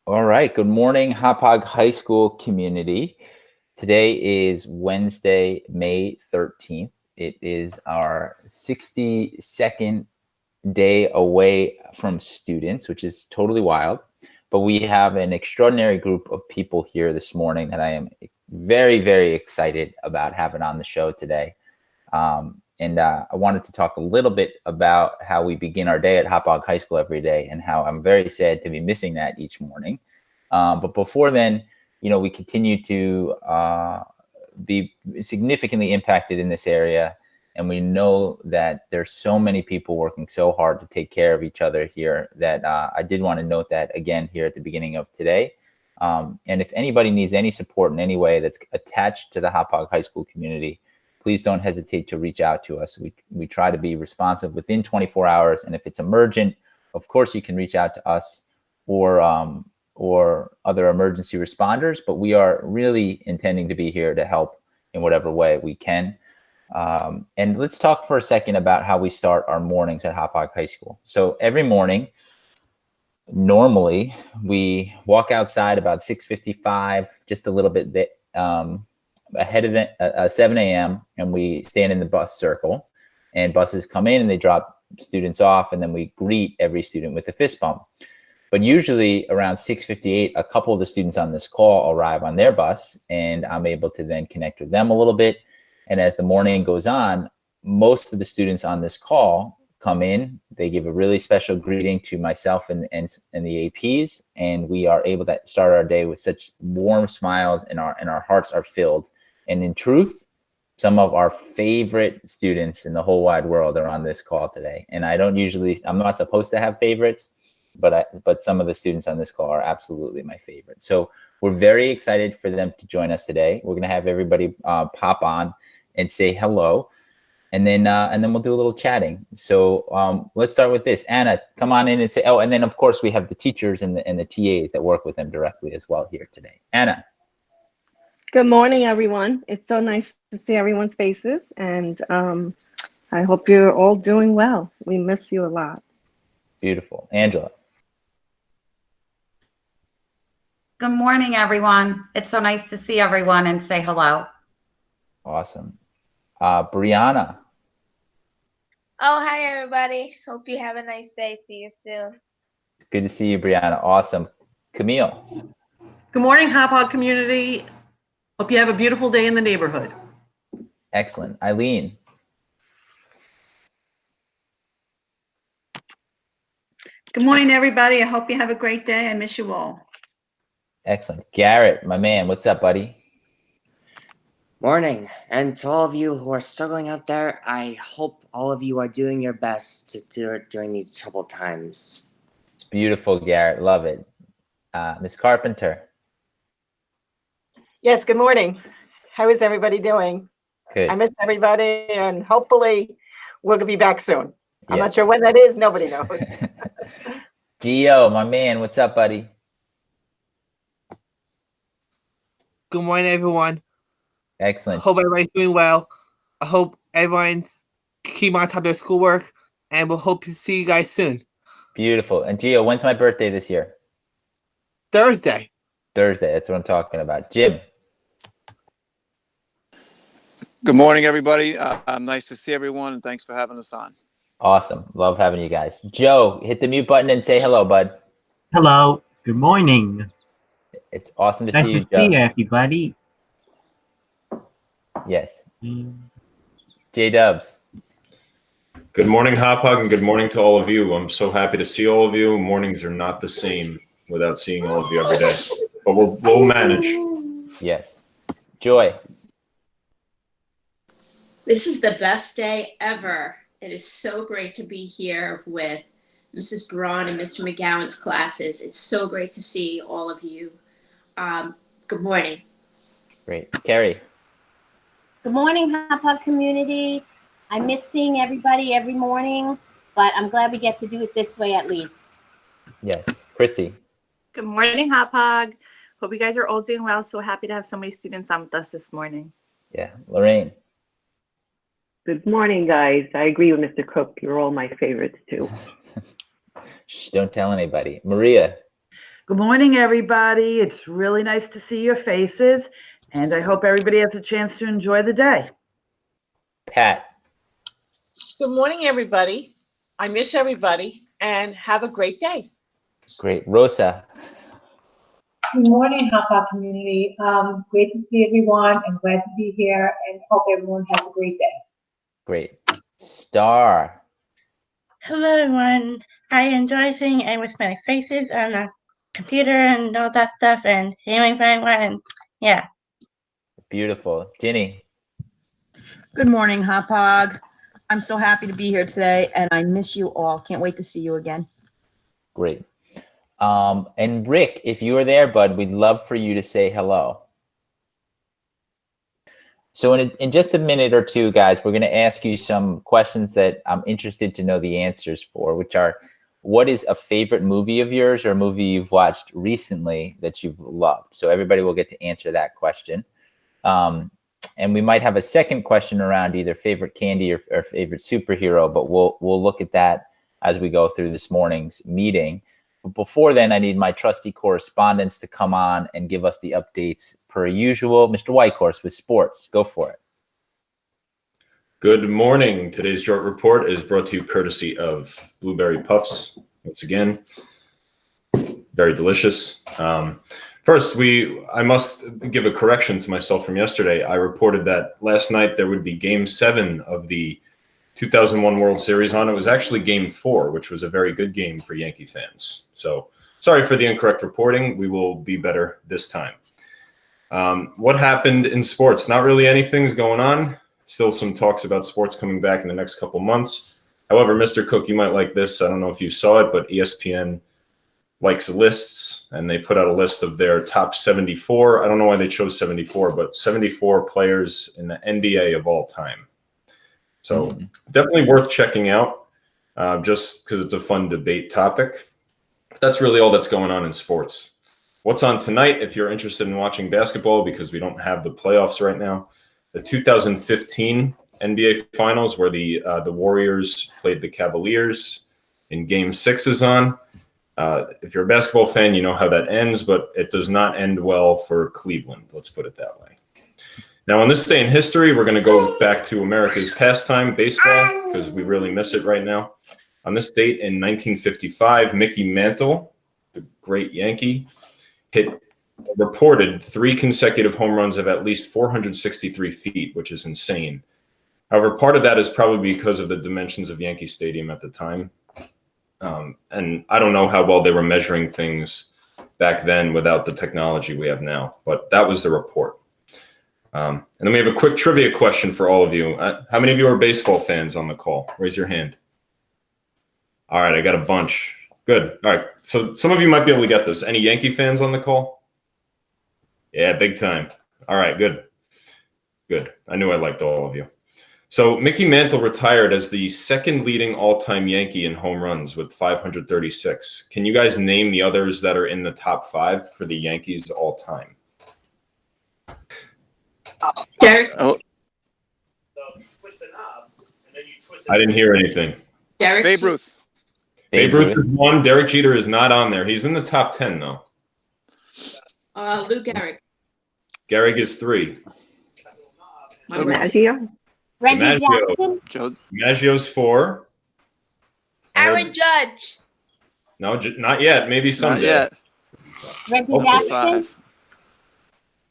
All right. Good morning, Hauppauge High School community. Today is Wednesday, May 13th. It is our 62nd day away from students, which is totally wild. But we have an extraordinary group of people here this morning that I am very, very excited about having on the show today. And I wanted to talk a little bit about how we begin our day at Hauppauge High School every day and how I'm very sad to be missing that each morning. But before then, we continue to be significantly impacted in this area. And we know that there's so many people working so hard to take care of each other here that I did want to note that again here at the beginning of today. And if anybody needs any support in any way that's attached to the Hauppauge High School community, please don't hesitate to reach out to us. We try to be responsive within 24 hours. And if it's emergent, of course, you can reach out to us or other emergency responders. But we are really intending to be here to help in whatever way we can. And let's talk for a second about how we start our mornings at Hauppauge High School. So every morning, normally, we walk outside about 6:55, just a little bit ahead of 7 a.m. and we stand in the bus circle, and buses come in and they drop students off, and then we greet every student with a fist bump. But usually around 6:58, a couple of the students on this call arrive on their bus, and I'm able to then connect with them a little bit. And as the morning goes on, most of the students on this call come in, they give a really special greeting to myself and the APs, and we are able to start our day with such warm smiles, and our hearts are filled. And in truth, some of our favorite students in the whole wide world are on this call today. And I'm not supposed to have favorites, but some of the students on this call are absolutely my favorite. So we're very excited for them to join us today. We're going to have everybody pop on and say hello. And then we'll do a little chatting. So let's start with this. Anna, come on in and say, and then of course we have the teachers and the TAs that work with them directly as well here today. Anna. Good morning, everyone. It's so nice to see everyone's faces, and I hope you're all doing well. We miss you a lot. Beautiful. Angela. Good morning, everyone. It's so nice to see everyone and say hello. Awesome. Brianna. Oh, hi, everybody. Hope you have a nice day. See you soon. It's good to see you, Brianna. Awesome. Camille. Good morning, Hauppauge community. Hope you have a beautiful day in the neighborhood. Excellent. Eileen. Good morning, everybody. I hope you have a great day. I miss you all. Excellent. Garrett, my man, what's up, buddy? Morning. And to all of you who are struggling out there, I hope all of you are doing your best to do it during these troubled times. It's beautiful, Garrett. Love it. Ms. Carpenter. Yes, good morning. How is everybody doing? Good. I miss everybody, and hopefully we're going to be back soon. I'm Yes. not sure when that is. Nobody knows. Gio, my man, what's up, buddy? Good morning, everyone. Excellent. Hope everybody's doing well. I hope everyone's keep on top of their schoolwork, and we'll hope to see you guys soon. Beautiful. And Gio, when's my birthday this year? Thursday. Thursday. That's what I'm talking about. Jim. Good morning, everybody. Nice to see everyone, and thanks for having us on. Awesome. Love having you guys. Joe, hit the mute button and say hello, bud. Hello. Good morning. It's awesome to Nice see you, to Joe. see everybody. Yes. J-Dubs. Good morning, Hauppauge, and good morning to all of you. I'm so happy to see all of you. Mornings are not the same without seeing all of you every day, but we'll manage. Yes. Joy. This is the best day ever. It is so great to be here with Mrs. Braun and Mr. McGowan's classes. It's so great to see all of you. Good morning. Great. Carrie. Good morning, Hauppauge community. I miss seeing everybody every morning, but I'm glad we get to do it this way at least. Yes. Christy. Good morning, Hauppauge. Hope you guys are all doing well. So happy to have so many students on with us this morning. Yeah. Lorraine. Good morning, guys. I agree with Mr. Cook. You're all my favorites, too. Shh, don't tell anybody. Maria. Good morning, everybody. It's really nice to see your faces, and I hope everybody has a chance to enjoy the day. Pat. Good morning, everybody. I miss everybody, and have a great day. Great. Rosa. Good morning, Hauppauge community. Great to see everyone and glad to be here and hope everyone has a great day. Great. Star. Hello, everyone. I enjoy seeing everyone's smiling faces on the computer and all that stuff and hearing from everyone. And yeah. Beautiful. Ginny. Good morning, Hauppauge. I'm so happy to be here today, and I miss you all. Can't wait to see you again. Great. And Rick, if you are there, bud, we'd love for you to say hello. So in just a minute or two, guys, we're going to ask you some questions that I'm interested to know the answers for, which are, what is a favorite movie of yours or a movie you've watched recently that you've loved? So everybody will get to answer that question. And we might have a second question around either favorite candy or favorite superhero, but we'll look at that as we go through this morning's meeting. But before then, I need my trusty correspondents to come on and give us the updates per usual. Mr. Whitehorse with sports. Go for it. Good morning. Today's short report is brought to you courtesy of Blueberry Puffs. Once again, very delicious. First, I must give a correction to myself from yesterday. I reported that last night there would be Game 7 of the 2001 World Series on. It was actually Game 4, which was a very good game for Yankee fans. So sorry for the incorrect reporting. We will be better this time. What happened in sports? Not really anything's going on. Still some talks about sports coming back in the next couple months. However, Mr. Cook, you might like this. I don't know if you saw it, but ESPN likes lists, and they put out a list of their top 74. I don't know why they chose 74, but 74 players in the NBA of all time. So definitely worth checking out, just because it's a fun debate topic. But that's really all that's going on in sports. What's on tonight, if you're interested in watching basketball, because we don't have the playoffs right now, the 2015 NBA Finals, where the Warriors played the Cavaliers in Game 6 is on. If you're a basketball fan, you know how that ends, but it does not end well for Cleveland. Let's put it that way. Now, on this day in history, we're going to go back to America's pastime, baseball, because we really miss it right now. On this date in 1955, Mickey Mantle, the great Yankee, hit reported 3 consecutive home runs of at least 463 feet, which is insane. However, part of that is probably because of the dimensions of Yankee Stadium at the time. And I don't know how well they were measuring things back then without the technology we have now, but that was the report. And then we have a quick trivia question for all of you. How many of you are baseball fans on the call? Raise your hand. All right, I got a bunch. Good. All right, so some of you might be able to get this. Any Yankee fans on the call? Yeah, big time. All right, good. Good. I knew I liked all of you. So Mickey Mantle retired as the second leading all-time Yankee in home runs with 536. Can you guys name the others that are in the top 5 for the Yankees all-time? Derek. Oh, I didn't hear anything. Derek. Babe Ruth. Babe Ruth is 1. Derek Jeter is not on there. He's in the top 10, though. Lou Gehrig. Gehrig is 3. DiMaggio. Reggie DiMaggio. Jackson. DiMaggio's 4. Aaron Judge. No, not yet. Maybe someday. Not yet. Reggie Hopefully. Jackson.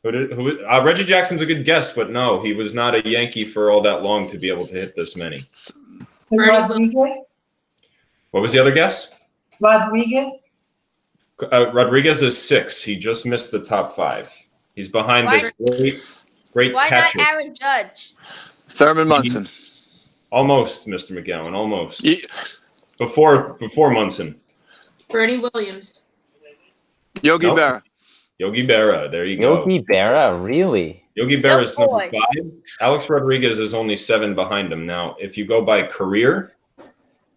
Reggie Jackson's a good guess, but no, he was not a Yankee for all that long to be able to hit this many. Rodriguez. What was the other guess? Rodriguez. Rodriguez is 6. He just missed the top 5. He's behind this great Why catcher. not Aaron Judge? Thurman Munson. Almost, Mr. McGowan, almost. Before Munson. Bernie Williams. Yogi Berra. Yogi Berra, there you go. Yogi Berra, really? Yogi Berra is number 5. Alex Rodriguez is only 7 behind him. Now, if you go by career,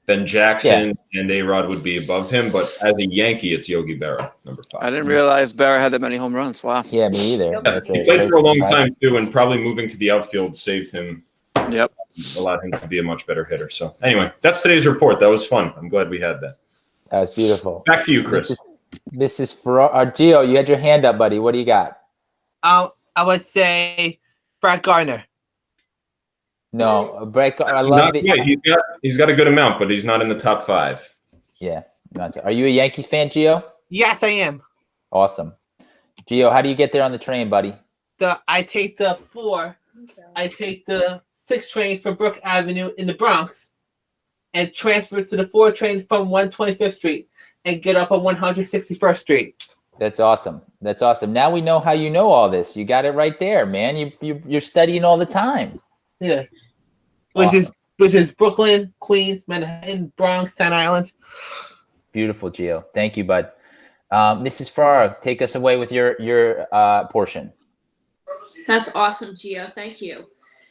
then Jackson and A-Rod would be above him. But as a Yankee, it's Yogi Berra, number 5. I didn't realize Berra had that many home runs. Wow. Yeah, me either. He played for a long time, too, and probably moving to the outfield saved him. Yep. Allowed him to be a much better hitter. So anyway, that's today's report. That was fun. I'm glad we had that. That was beautiful. Back to you, Chris. Gio, you had your hand up, buddy. What do you got? I would say Brett Gardner. No, Brett. I love Not the. quite. He's got a good amount, but he's not in the top 5. Yeah, are you a Yankees fan, Gio? Yes, I am. Awesome, Gio. How do you get there on the train, buddy? I take the 6 train from Brook Avenue in the Bronx, and transfer to the 4 train from 125th Street, and get off on 161st Street. That's awesome. That's awesome. Now we know how you know all this. You got it right there, man. You're studying all the time. Yeah. Awesome. Which is Brooklyn, Queens, Manhattan, Bronx, Staten Island. Beautiful, Gio. Thank you, bud. Mrs. Farrar, take us away with your portion. That's awesome, Gio. Thank you.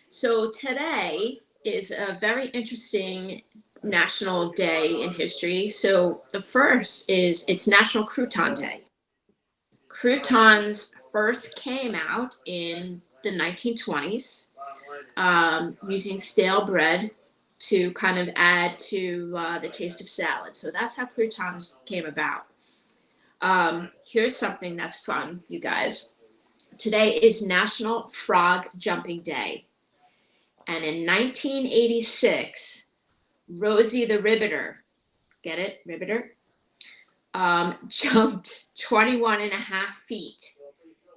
So today is a very interesting national day in history. So the first is it's National Crouton Day. Croutons first came out in the 1920s using stale bread to kind of add to the taste of salad. So that's how croutons came about. Here's something that's fun, you guys. Today is National Frog Jumping Day. And in 1986, Rosie the Riveter, get it, Riveter, jumped 21 and a half feet.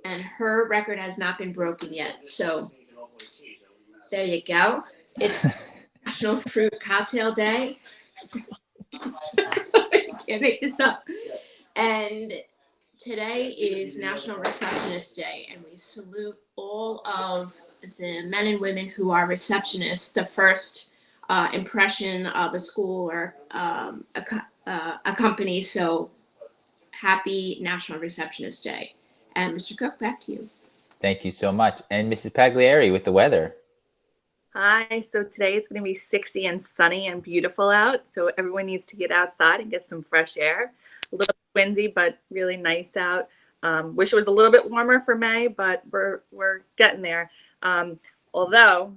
And her record has not been broken yet. So there you go. It's National Fruit Cocktail Day. Can't make this up. And today is National Receptionist Day, and we salute all of the men and women who are receptionists, the first impression of a school or a company. So happy National Receptionist Day. And Mr. Cook, back to you. Thank you so much. And Mrs. Pagliari with the weather. Hi, so today it's going to be 60 and sunny and beautiful out. So everyone needs to get outside and get some fresh air. A little windy, but really nice out. Wish it was a little bit warmer for May, but we're getting there. Although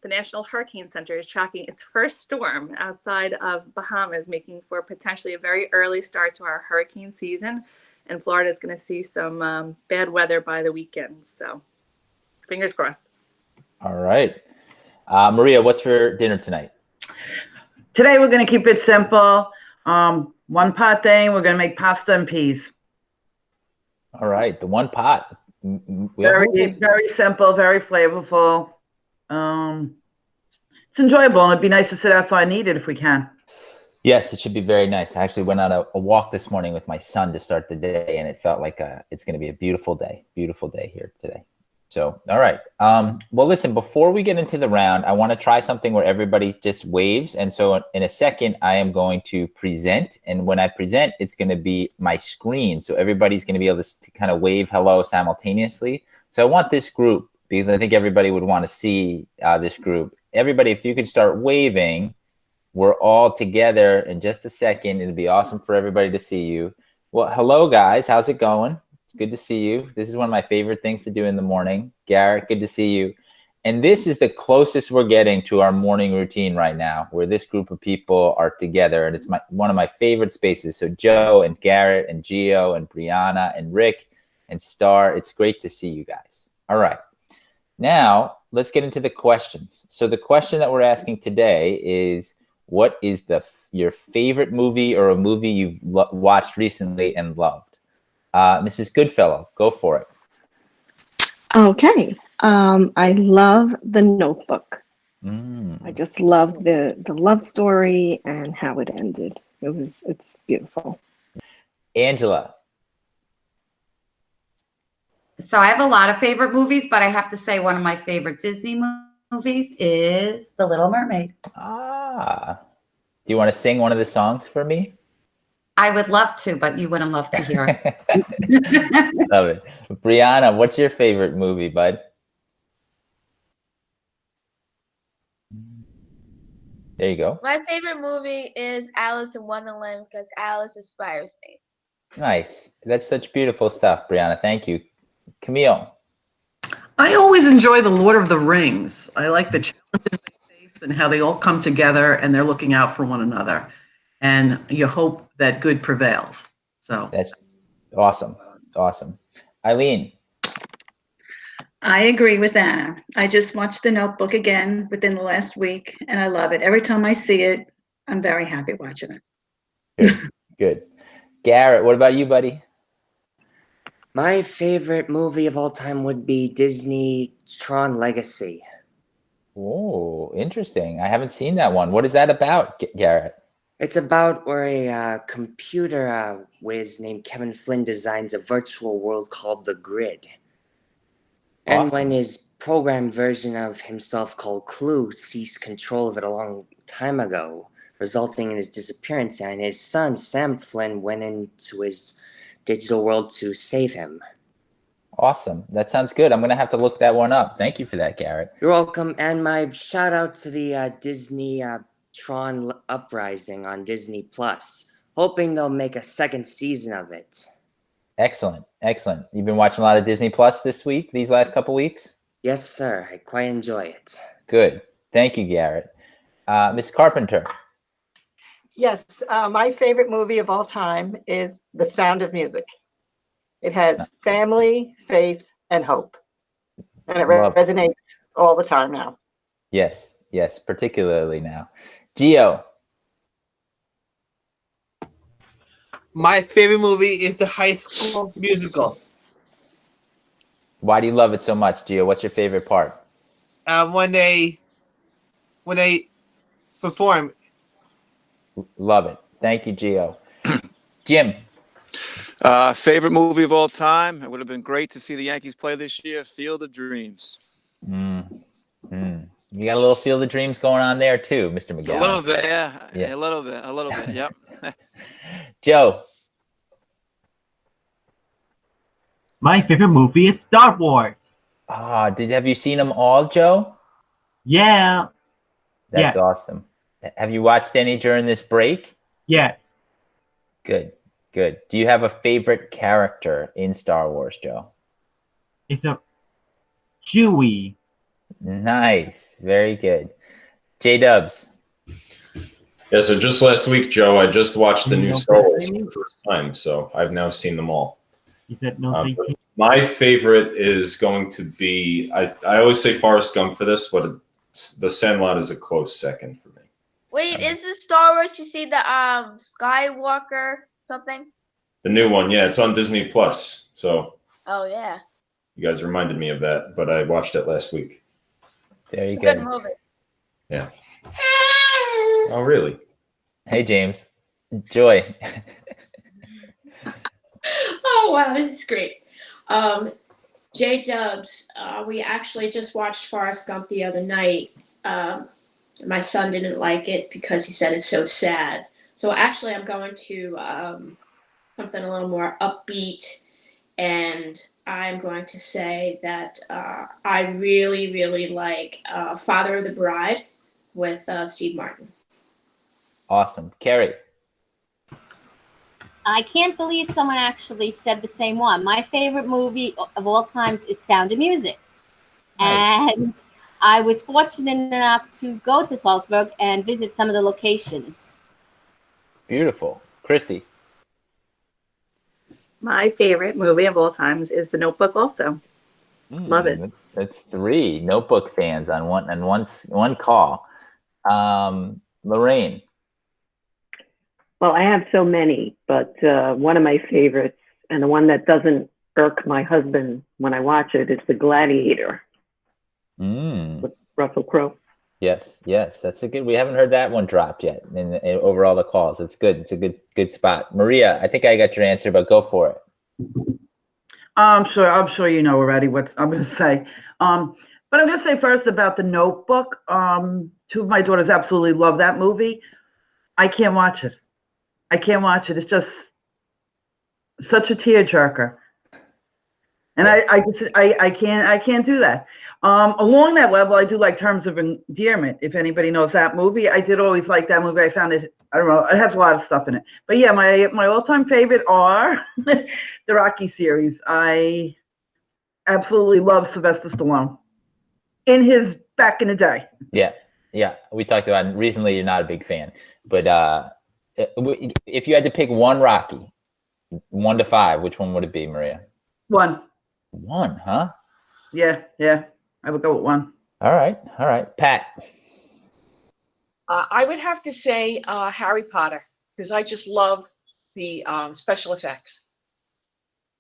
the National Hurricane Center is tracking its first storm outside of Bahamas, making for potentially a very early start to our hurricane season. And Florida is going to see some bad weather by the weekend. So fingers crossed. All right. Maria, what's for dinner tonight? Today we're going to keep it simple. One pot thing. We're going to make pasta and peas. All right. The one pot. Very simple, very flavorful. It's enjoyable, and it'd be nice to sit outside and eat it if we can. Yes, it should be very nice. I actually went on a walk this morning with my son to start the day, and it felt like it's going to be a beautiful day here today. So, all right. Well, listen, before we get into the round, I want to try something where everybody just waves. And so in a second, I am going to present. And when I present, it's going to be my screen. So everybody's going to be able to kind of wave hello simultaneously. So I want this group, because I think everybody would want to see this group. Everybody, if you could start waving, we're all together in just a second. It'd be awesome for everybody to see you. Well, hello, guys. How's it going? It's good to see you. This is one of my favorite things to do in the morning. Garrett, good to see you. And this is the closest we're getting to our morning routine right now, where this group of people are together. And it's one of my favorite spaces. So Joe and Garrett and Gio and Brianna and Rick and Star, it's great to see you guys. All right. Now, let's get into the questions. So the question that we're asking today is, what is your favorite movie or a movie you've watched recently and loved? Mrs. Goodfellow, go for it. Okay. I love The Notebook. I just love the love story and how it ended. It's beautiful. Angela. So I have a lot of favorite movies, but I have to say one of my favorite Disney movies is The Little Mermaid. Ah. Do you want to sing one of the songs for me? I would love to, but you wouldn't love to hear it. Love it. Brianna, what's your favorite movie, bud? There you go. My favorite movie is Alice in Wonderland because Alice inspires me. Nice. That's such beautiful stuff, Brianna. Thank you. Camille. I always enjoy The Lord of the Rings. I like the challenges they face and how they all come together and they're looking out for one another. And you hope that good prevails. So that's awesome. Awesome. Eileen. I agree with Anna. I just watched The Notebook again within the last week, and I love it. Every time I see it, I'm very happy watching it. Good. Good. Garrett, what about you, buddy? My favorite movie of all time would be Disney Tron Legacy. Oh, interesting. I haven't seen that one. What is that about, Garrett? It's about where a computer whiz named Kevin Flynn designs a virtual world called the Grid. And Awesome. when his programmed version of himself called Clue seized control of it a long time ago, resulting in his disappearance, and his son, Sam Flynn, went into his digital world to save him. Awesome. That sounds good. I'm going to have to look that one up. Thank you for that, Garrett. You're welcome. And my shout out to the Disney Tron Uprising on Disney Plus. Hoping they'll make a second season of it. Excellent. Excellent. You've been watching a lot of Disney Plus these last couple weeks? Yes, sir. I quite enjoy it. Good. Thank you, Garrett. Ms. Carpenter. Yes, my favorite movie of all time is The Sound of Music. It has family, faith, and hope. And it resonates all the time now. Yes, yes, particularly now. Gio. My favorite movie is the High School Musical. Why do you love it so much, Gio? What's your favorite part? When they perform. Love it. Thank you, Gio. Jim. Favorite movie of all time. It would have been great to see the Yankees play this year. Field of Dreams. You got a little Field of Dreams going on there too, Mr. McGowan. A little bit, yeah. A little bit. Yep. Joe. My favorite movie is Star Wars. Have you seen them all, Joe? Yeah. That's awesome. Have you watched any during this break? Yeah. Good. Good. Do you have a favorite character in Star Wars, Joe? It's a Chewie. Nice. Very good. J-Dubs. Yeah, so just last week, Joe, I just watched the new Star Wars for the first time, so I've now seen them all. My favorite is going to be, I always say Forrest Gump for this, but The Sandlot is a close second for me. Wait, is this Star Wars? You see the Skywalker something? The new one, yeah, it's on Disney Plus. So Oh yeah. you guys reminded me of that, but I watched it last week. There you It's a go. good movie. Yeah. Oh, really? Hey, James. Joy. Oh, wow, this is great. J-Dubs, we actually just watched Forrest Gump the other night. My son didn't like it because he said it's so sad. So actually I'm going to something a little more upbeat, and I'm going to say that I really, really like Father of the Bride with Steve Martin. Awesome. Carrie. I can't believe someone actually said the same one. My favorite movie of all times is Sound of Music. And I was fortunate enough to go to Salzburg and visit some of the locations. Beautiful. Christy. My favorite movie of all times is The Notebook also. Love it. That's 3 Notebook fans on one call. Lorraine. Well, I have so many, but one of my favorites, and the one that doesn't irk my husband when I watch it, is The Gladiator with Russell Crowe. Yes, that's a good. We haven't heard that one dropped yet in over all the calls. It's good. It's a good spot. Maria, I think I got your answer, but go for it. I'm sure you know already what I'm going to say. But I'm going to say first about The Notebook. 2 of my daughters absolutely love that movie. I can't watch it. It's just such a tearjerker, and I can't do that. Along that level, I do like Terms of Endearment. If anybody knows that movie, I did always like that movie. I found it. I don't know. It has a lot of stuff in it. But yeah, my all-time favorite are the Rocky series. I absolutely love Sylvester Stallone in his back in the day. Yeah. We talked about it. Recently. You're not a big fan, but if you had to pick one Rocky, 1 to 5. Which one would it be, Maria? 1. 1, huh? Yeah. I would go with 1. All right. Pat. I would have to say Harry Potter because I just love the special effects.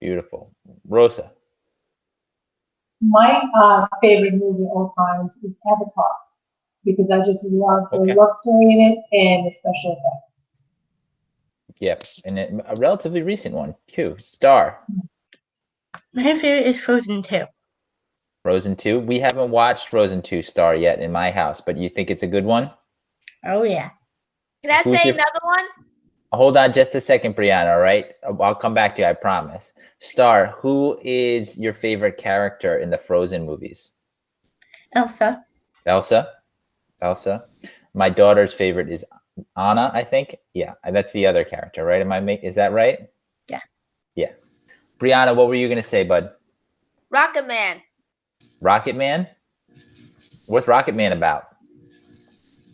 Beautiful. Rosa. My favorite movie of all times is Avatar because I just love the love story in it and the special effects. Yep. And a relatively recent one, too. Star. My favorite is Frozen 2. Frozen 2. We haven't watched Frozen 2 Star yet in my house, but you think it's a good one? Oh, yeah. Can I Who's say your- another one? Hold on just a second, Brianna, all right? I'll come back to you, I promise. Star, who is your favorite character in the Frozen movies? Elsa. Elsa. My daughter's favorite is Anna, I think. Yeah, that's the other character, right? Is that right? Yeah. Yeah. Brianna, what were you going to say, bud? Rocket Man. Rocket Man? What's Rocket Man about?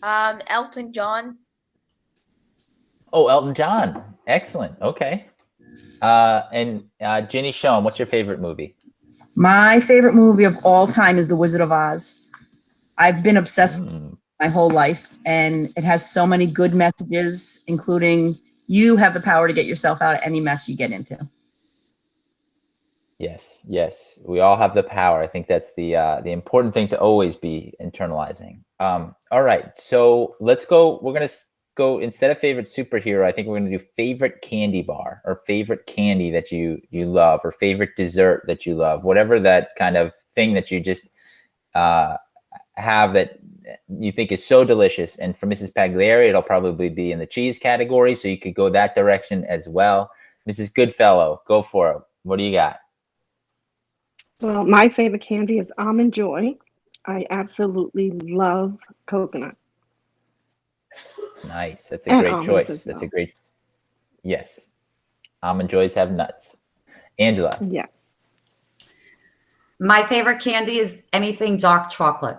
Elton John. Oh, Elton John. Excellent. Okay. And Ginny Schoen, what's your favorite movie? My favorite movie of all time is The Wizard of Oz. I've been obsessed with my whole life, and it has so many good messages, including you have the power to get yourself out of any mess you get into. Yes. We all have the power. I think that's the important thing to always be internalizing. All right. So let's go. We're going to go, instead of favorite superhero, I think we're going to do favorite candy bar or favorite candy that you love or favorite dessert that you love, whatever that kind of thing that you just have that you think is so delicious. And for Mrs. Pagliari, it'll probably be in the cheese category. So you could go that direction as well. Mrs. Goodfellow, go for it. What do you got? Well, my favorite candy is Almond Joy. I absolutely love coconut. Nice. That's a And great almonds choice. as That's well. a great, yes. Almond Joys have nuts. Angela. Yes. My favorite candy is anything dark chocolate.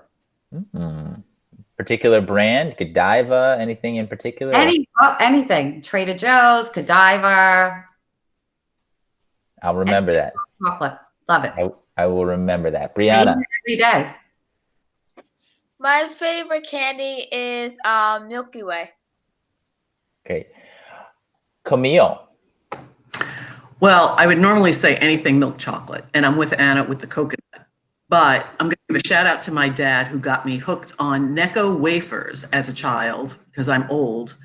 Particular brand, Godiva, anything in particular? Anything. Trader Joe's, Godiva. I'll remember that. Chocolate. Love it. I will remember that. I eat Brianna. it every day. My favorite candy is Milky Way. Great. Camille. Well, I would normally say anything milk chocolate, and I'm with Anna with the coconut. But I'm going to give a shout out to my dad who got me hooked on Necco wafers as a child because I'm old.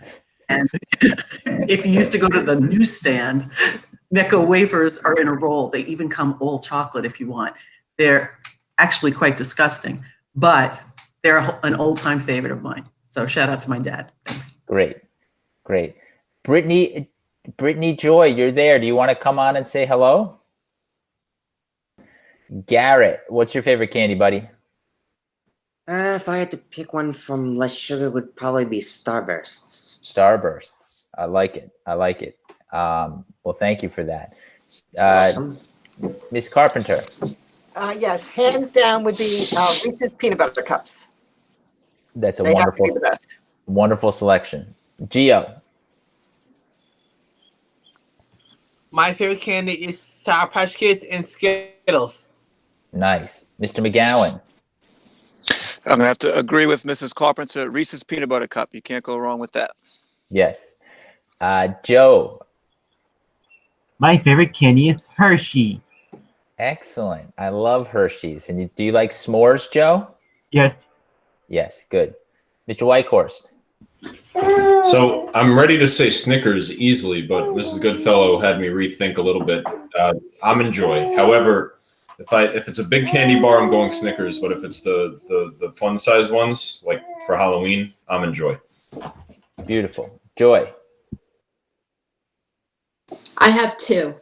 And if you used to go to the newsstand, Necco wafers are in a roll. They even come all chocolate if you want. They're actually quite disgusting, but they're an old-time favorite of mine. So shout out to my dad. Thanks. Great. Brittany Joy, you're there. Do you want to come on and say hello? Garrett, what's your favorite candy, buddy? If I had to pick one from less sugar, it would probably be Starbursts. Starbursts. I like it. Well, thank you for that. Miss Carpenter. Yes, hands down would be Reese's peanut butter cups. That's a They have to be the best. wonderful selection. Gio. My favorite candy is Sour Patch Kids and Skittles. Nice. Mr. McGowan. I'm going to have to agree with Mrs. Carpenter. Reese's Peanut Butter Cup. You can't go wrong with that. Yes. Joe. My favorite candy is Hershey. Excellent. I love Hershey's. And do you like s'mores, Joe? Yes. Yes, good. Mr. Whitehorse. So I'm ready to say Snickers easily, but Mrs. Goodfellow had me rethink a little bit. Almond Joy. However, if it's a big candy bar, I'm going Snickers. But if it's the fun size ones, like for Halloween, Almond Joy. Beautiful. Joy. I have two.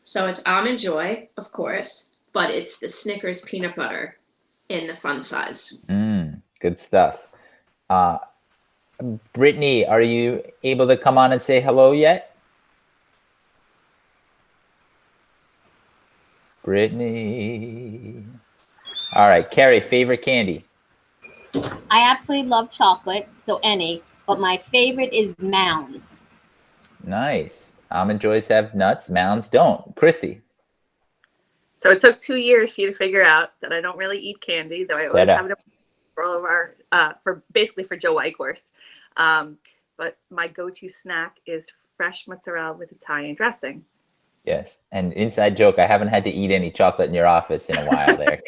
So it's Almond Joy, of course, but it's the Snickers peanut butter in the fun size. Good stuff. Brittany, are you able to come on and say hello yet? Brittany. All right, Carrie, favorite candy? I absolutely love chocolate, so any, but my favorite is Mounds. Nice. Almond joys have nuts. Mounds don't. Christy. So it took 2 years for you to figure out that I don't really eat candy, though I always Better. have it for all of our, for basically for Joe Whitehorse. But my go-to snack is fresh mozzarella with Italian dressing. Yes. And inside joke, I haven't had to eat any chocolate in your office in a while there.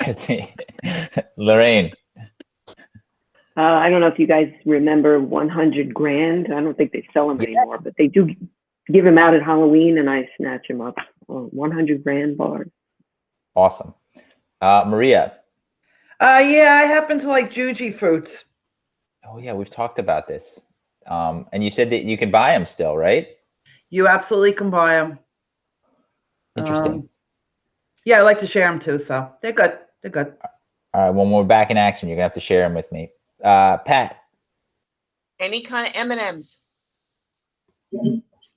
Lorraine. I don't know if you guys remember 100 Grand. I don't think they sell them anymore, but they do give them out at Halloween, and I snatch them up. 100 Grand bars. Awesome. Maria. Yeah, I happen to like Juji fruits. Oh, yeah, we've talked about this. And you said that you can buy them still, right? You absolutely can buy them. Interesting. Yeah, I like to share them too, so they're good. They're good. All right, when we're back in action, you're going to have to share them with me. Pat. Any kind of M&Ms.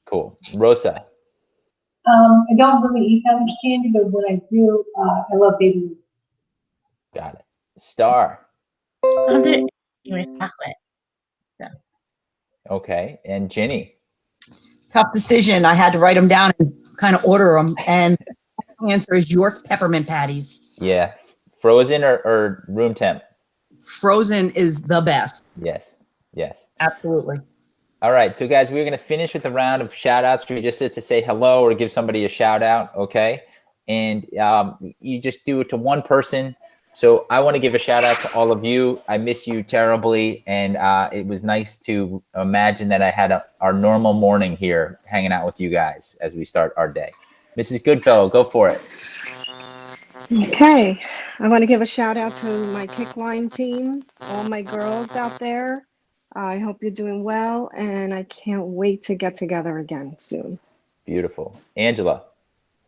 Cool. Rosa. I don't really eat that much candy, but when I do, I love baby roots. Got it. Star. I'll do it with chocolate. Okay. And Jenny. Tough decision. I had to write them down and kind of order them. And the answer is York peppermint patties. Yeah. Frozen or room temp? Frozen is the best. Yes. Yes. Absolutely. All right. So, guys, we're going to finish with a round of shout outs for you just to say hello or give somebody a shout out. Okay. And you just do it to one person. So I want to give a shout out to all of you. I miss you terribly. And it was nice to imagine that I had our normal morning here hanging out with you guys as we start our day. Mrs. Goodfellow, go for it. Okay. I want to give a shout out to my kick line team, all my girls out there. I hope you're doing well, and I can't wait to get together again soon. Beautiful. Angela.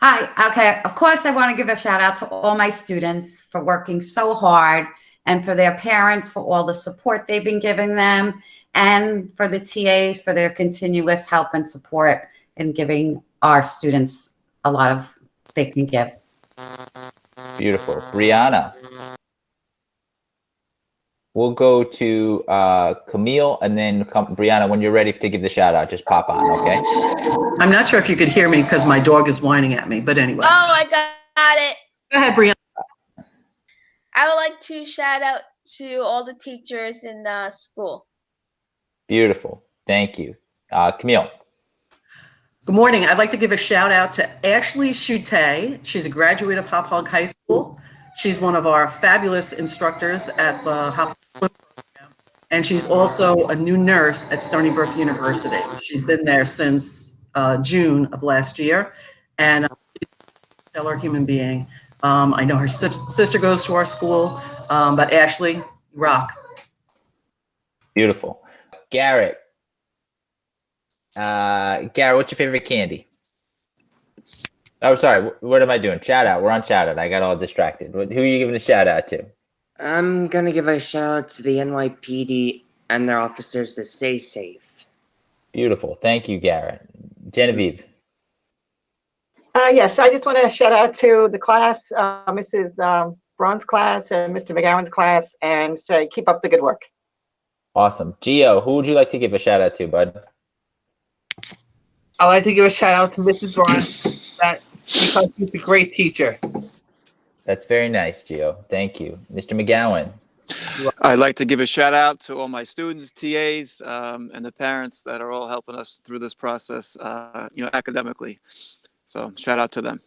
Hi. Okay. Of course, I want to give a shout out to all my students for working so hard, and for their parents for all the support they've been giving them, and for the TAs for their continuous help and support in giving our students a lot of they can give. Beautiful. Brianna. We'll go to Camille, and then Brianna, when you're ready to give the shout out, just pop on, okay? I'm not sure if you could hear me because my dog is whining at me, but anyway. Oh, I got it. Go ahead, Brianna. I would like to shout out to all the teachers in the school. Beautiful. Thank you. Camille. Good morning. I'd like to give a shout out to Ashley Chute. She's a graduate of Hauppauge High School. She's one of our fabulous instructors at the Hauppauge program, and she's also a new nurse at Stony Brook University. She's been there since June of last year, and she's a stellar human being. I know her sister goes to our school, but Ashley, rock. Beautiful. Garrett. Garrett, what's your favorite candy? Oh, sorry. What am I doing? Shout out. We're on shout out. I got all distracted. Who are you giving a shout out to? I'm gonna give a shout out to the NYPD and their officers to stay safe. Beautiful. Thank you, Garrett. Genevieve. Yes, I just want to shout out to the class, Mrs. Braun's class and Mr. McGowan's class, and say keep up the good work. Awesome. Gio, who would you like to give a shout out to, bud? I'd like to give a shout out to Mrs. Braun because she's a great teacher. That's very nice, Gio. Thank you. Mr. McGowan. I'd like to give a shout out to all my students, TAs, and the parents that are all helping us through this process, academically. So shout out to them.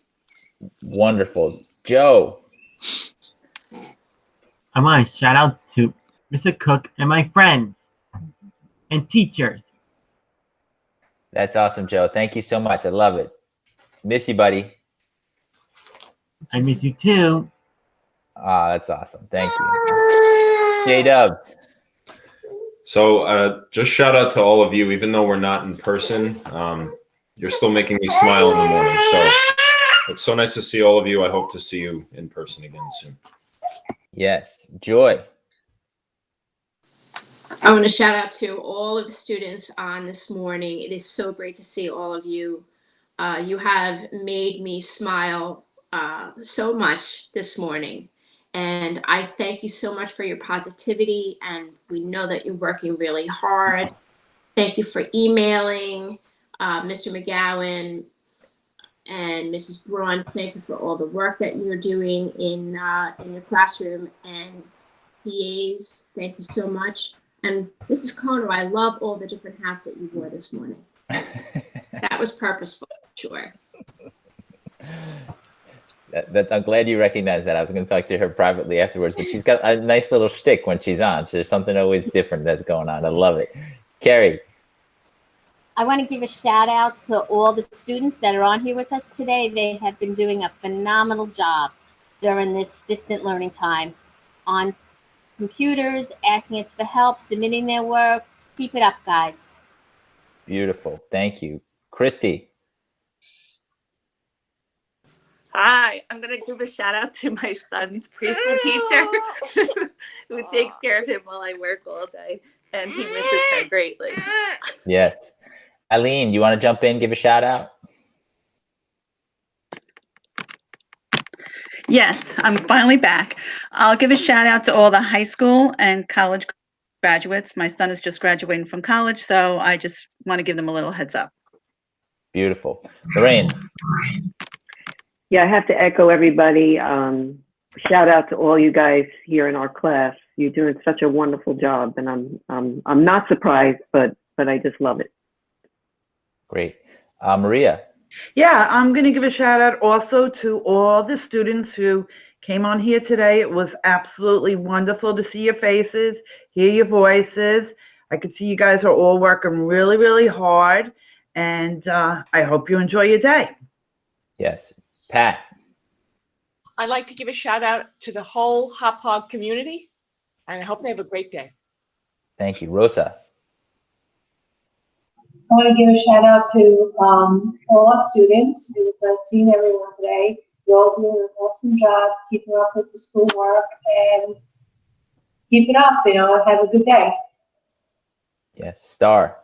Wonderful. Joe. I want to shout out to Mr. Cook and my friends and teachers. That's awesome, Joe. Thank you so much. I love it. Miss you, buddy. I miss you too. That's awesome. Thank you. J-Dubs. So just shout out to all of you, even though we're not in person. You're still making me smile in the morning. So it's so nice to see all of you. I hope to see you in person again soon. Yes. Joy. I want to shout out to all of the students on this morning. It is so great to see all of you. You have made me smile so much this morning. And I thank you so much for your positivity. And we know that you're working really hard. Thank you for emailing. Mr. McGowan and Mrs. Braun, thank you for all the work that you're doing in your classroom. And TAs, thank you so much. And Mrs. Kono, I love all the different hats that you wore this morning. That was purposeful, sure. I'm glad you recognize that. I was going to talk to her privately afterwards, but she's got a nice little shtick when she's on. There's something always different that's going on. I love it. Carrie. I want to give a shout out to all the students that are on here with us today. They have been doing a phenomenal job during this distant learning time on computers, asking us for help, submitting their work. Keep it up, guys. Beautiful. Thank you. Christy. Hi, I'm going to give a shout out to my son's preschool teacher who takes care of him while I work all day, and he misses her greatly. Yes. Eileen, you want to jump in, give a shout out? Yes, I'm finally back. I'll give a shout out to all the high school and college graduates. My son is just graduating from college, so I just want to give them a little heads up. Beautiful. Lorraine. Yeah, I have to echo everybody. Shout out to all you guys here in our class. You're doing such a wonderful job, and I'm not surprised, but I just love it. Great. Maria. Yeah, I'm going to give a shout out also to all the students who came on here today. It was absolutely wonderful to see your faces, hear your voices. I could see you guys are all working really, really hard, and I hope you enjoy your day. Yes. Pat. I'd like to give a shout out to the whole Hauppauge community, and I hope they have a great day. Thank you. Rosa. I want to give a shout out to all our students. It was nice seeing everyone today. You're all doing an awesome job keeping up with the schoolwork, and keep it up, have a good day. Yes. Star.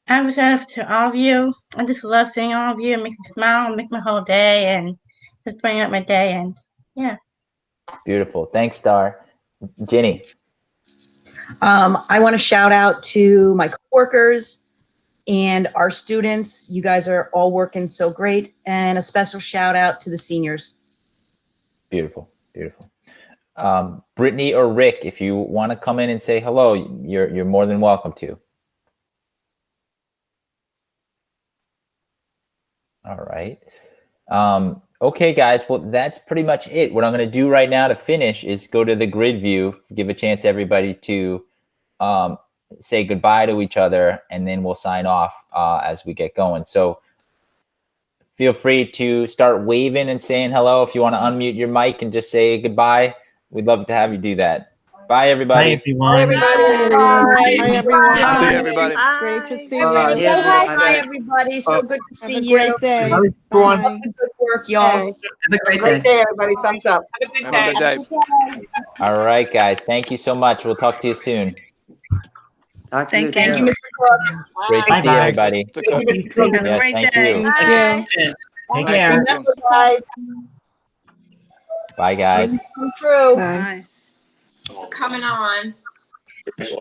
I was out to all of you. I just love seeing all of you. It makes me smile, make my whole day, and just bring up my day. And yeah. Beautiful. Thanks, Star. Ginny. I want to shout out to my coworkers and our students. You guys are all working so great. And a special shout out to the seniors. Beautiful. Beautiful. Brittany or Rick, if you want to come in and say hello, you're more than welcome to. All right. Okay, guys. Well, that's pretty much it. What I'm going to do right now to finish is go to the grid view, give a chance everybody to say goodbye to each other, and then we'll sign off as we get going. So feel free to start waving and saying hello. If you want to unmute your mic and just say goodbye, we'd love to have you do that. Bye, everybody. Bye, everyone. Bye, everybody. Bye, everyone. See you, everybody. Great to see you. Bye. Say Yeah, hi, bye. hi, everybody. So good to see Have a you. great day. Everyone. Bye. Good work, y'all. Have a great day, everybody. Thumbs up. Have a good Have a day. good day. All right, guys. Thank you so much. We'll talk to you soon. Talk to you Thank you, soon. Mr. Cook. Great to see Bye-bye. everybody. Thank you, Mr. Cook. Have a Yes, great thank day. you. Thank you. Take care. Remember, guys, Bye, guys. dreams come true. Bye. For coming on.